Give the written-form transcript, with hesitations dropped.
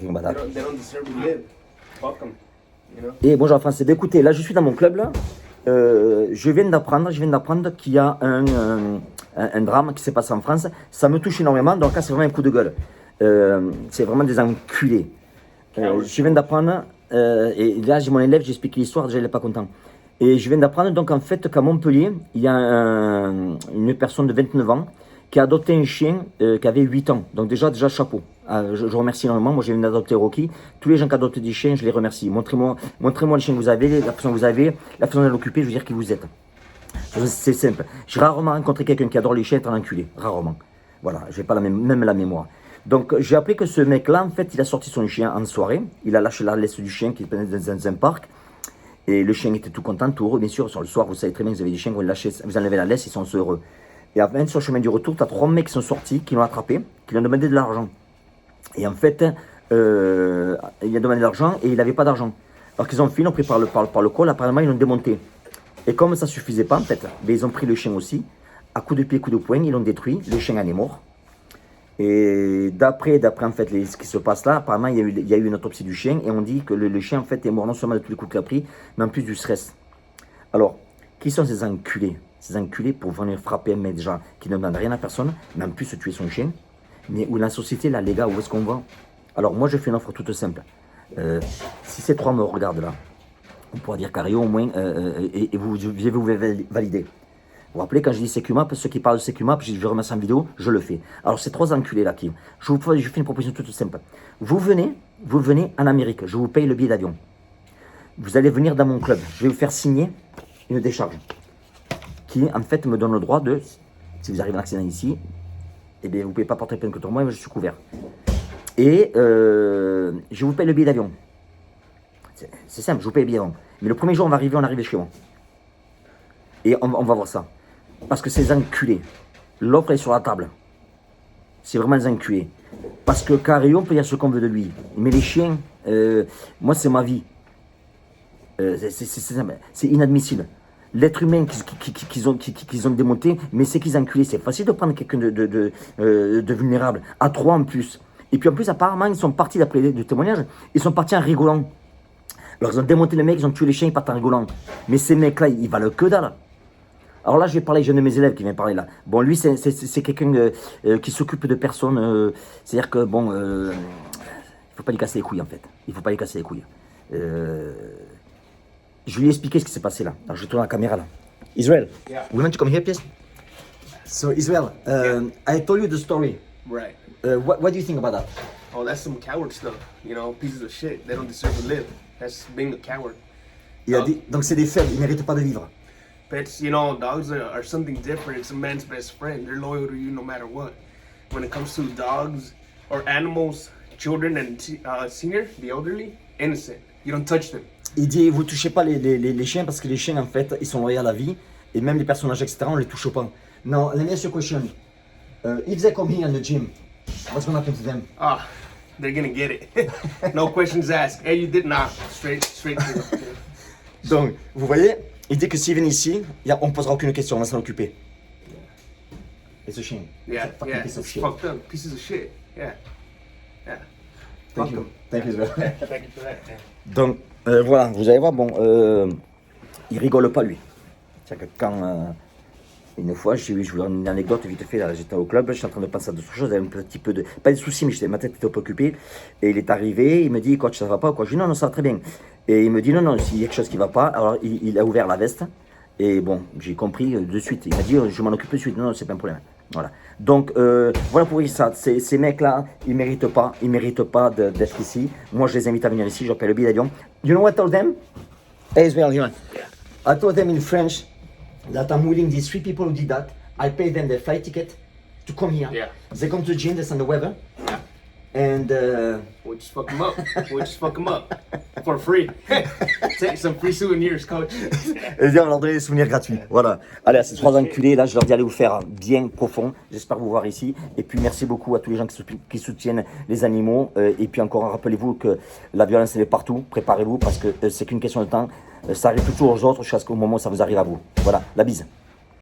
They don't deserve to live. Fuck them. You know? Et bonjour français. Ben, écoutez, là je suis dans mon club là. Je viens d'apprendre qu'il y a un drame qui s'est passé en France. Ça me touche énormément. Donc là c'est vraiment un coup de gueule. C'est vraiment des enculés. Je viens d'apprendre et là j'ai mon élève, j'ai expliqué l'histoire, déjà il n'est pas content. Et je viens d'apprendre donc en fait qu'à Montpellier, il y a une personne de 29 ans qui a adopté un chien qui avait 8 ans. Donc déjà chapeau. Je remercie énormément. Moi, j'ai venu d'adopter Rocky. Tous les gens qui adoptent des chiens, je les remercie. Montrez-moi le chien que vous avez, la façon que vous avez, la façon de l'occuper, je veux dire qui vous êtes. C'est simple. J'ai rarement rencontré quelqu'un qui adore les chiens être un enculé. Rarement. Voilà, j'ai pas même la mémoire. Donc, j'ai appris que ce mec-là, en fait, il a sorti son chien en soirée. Il a lâché la laisse du chien qui était dans un parc. Et le chien était tout content, tout heureux. Bien sûr, sur le soir, vous savez très bien que vous avez des chiens, vous enlevez la laisse, ils sont heureux. Et après, sur le chemin du retour, tu as 3 mecs qui sont sortis, qui l'ont attrapé, qui lui ont demandé de l'argent. Et en fait, il a demandé de l'argent et il n'avait pas d'argent. Alors qu'ils ont fini, ils ont pris par le col, apparemment ils l'ont démonté. Et comme ça ne suffisait pas, en fait, ben, ils ont pris le chien aussi, à coups de pied, coups de poing, ils l'ont détruit, le chien en est mort. Et d'après en fait, ce qui se passe là, apparemment il y a eu une autopsie du chien et on dit que le chien en fait est mort non seulement de tous les coups qu'il a pris, mais en plus du stress. Alors, qui sont ces enculés? Ces enculés pour venir frapper un mec déjà qui ne demande rien à personne, mais en plus tuer son chien. Mais où la société, là, les gars, où est-ce qu'on va? Alors moi, je fais une offre toute simple. Si ces 3 me regardent là, on pourra dire Cario au moins, et vous valider. Vous vous rappelez quand je dis Secumap, ceux qui parlent de Secumap, je vais remettre en vidéo, je le fais. Alors ces 3 enculés là, je fais une proposition toute simple. Vous venez en Amérique, je vous paye le billet d'avion. Vous allez venir dans mon club, je vais vous faire signer une décharge qui en fait me donne le droit de, si vous arrivez à un accident ici, eh bien, vous ne pouvez pas porter plainte contre moi, mais je suis couvert. Et je vous paye le billet d'avion. C'est simple, je vous paye le billet d'avion. Mais le premier jour, on arrive chez moi. Et on va voir ça. Parce que ces enculés, l'offre est sur la table. C'est vraiment des enculés. Parce que Cario, on peut dire ce qu'on veut de lui. Mais les chiens, moi, c'est ma vie. C'est inadmissible. L'être humain qu'ils ont démonté, mais c'est qu'ils enculés. C'est facile de prendre quelqu'un de vulnérable, à 3 en plus. Et puis en plus, apparemment, ils sont partis, d'après le témoignage, ils sont partis en rigolant. Alors ils ont démonté le mec, ils ont tué les chiens, ils partent en rigolant. Mais ces mecs-là, ils valent que dalle. Alors là, je vais parler, j'ai un de mes élèves qui vient parler là. Bon, lui, c'est quelqu'un qui s'occupe de personnes. C'est-à-dire que, bon, il ne faut pas lui casser les couilles en fait. Il ne faut pas lui casser les couilles. Je lui ai expliqué ce qui s'est passé là. Alors je tourne la caméra là. Israel, Yeah. we want to come here, please. So Israel, I told you the story. Right. What do you think about that? Oh, that's some coward stuff. You know, pieces of shit. They don't deserve to live. That's being a coward. Il a dit, donc c'est des faibles, ils ne méritent pas de vivre. Pets, you know, dogs are something different. It's a man's best friend. They're loyal to you no matter what. When it comes to dogs or animals, children and senior, the elderly, innocent. You don't touch them. Il dit, vous ne touchez pas les chiens parce que les chiens, en fait, ils sont loyaux à la vie. Et même les personnages, etc., on ne les touche pas. Now, let me ask you a question. If they come here in the gym, what's going to happen to them? Ah, they're gonna get it. No questions asked. Hey, you did not. Straight to Donc, vous voyez, il dit que s'ils viennent ici, on ne posera aucune question, on va s'en occuper. Et ce chien? Yeah, Fucking yeah. piece of It's shit. fucked up. Pieces of shit. Yeah. Yeah. Thank Fuck you. 'em. Thank you, Israel. Thank you for that. Yeah. Donc, voilà, vous allez voir, bon, il rigole pas lui. C'est-à-dire que quand, une fois, je vous donne une anecdote vite fait, là, j'étais au club, j'étais en train de penser à d'autres choses, j'avais un petit peu de, pas de soucis, mais ma tête était un peu occupée, et il est arrivé, il me dit, coach, ça va pas, quoi, je dis, non, ça va très bien. Et il me dit, non, s'il y a quelque chose qui va pas, alors il a ouvert la veste, et bon, j'ai compris de suite, il m'a dit, je m'en occupe de suite, non, c'est pas un problème. Voilà. Donc, voilà pour ça. Ces mecs-là, ils méritent pas d'être ici. Moi, je les invite à venir ici. Je paye le billet d'avion. You know what I told them? Hey, Israel, I told them in French that I'm willing these 3 people who did that. I pay them their flight ticket to come here. Yeah. They come to the gym, they send the weather. Yeah. And We'll just fuck them up. We'll just fuck them up. For free. Take some free souvenirs, coach. on leur donne des souvenirs gratuits. Voilà. Allez, à ces 3 enculés, là, je leur dis allez vous faire bien profond. J'espère vous voir ici. Et puis, merci beaucoup à tous les gens qui soutiennent les animaux. Et puis encore, rappelez-vous que la violence, elle est partout. Préparez-vous parce que c'est qu'une question de temps. Ça arrive toujours aux autres jusqu'à ce qu'au moment où ça vous arrive à vous. Voilà, la bise.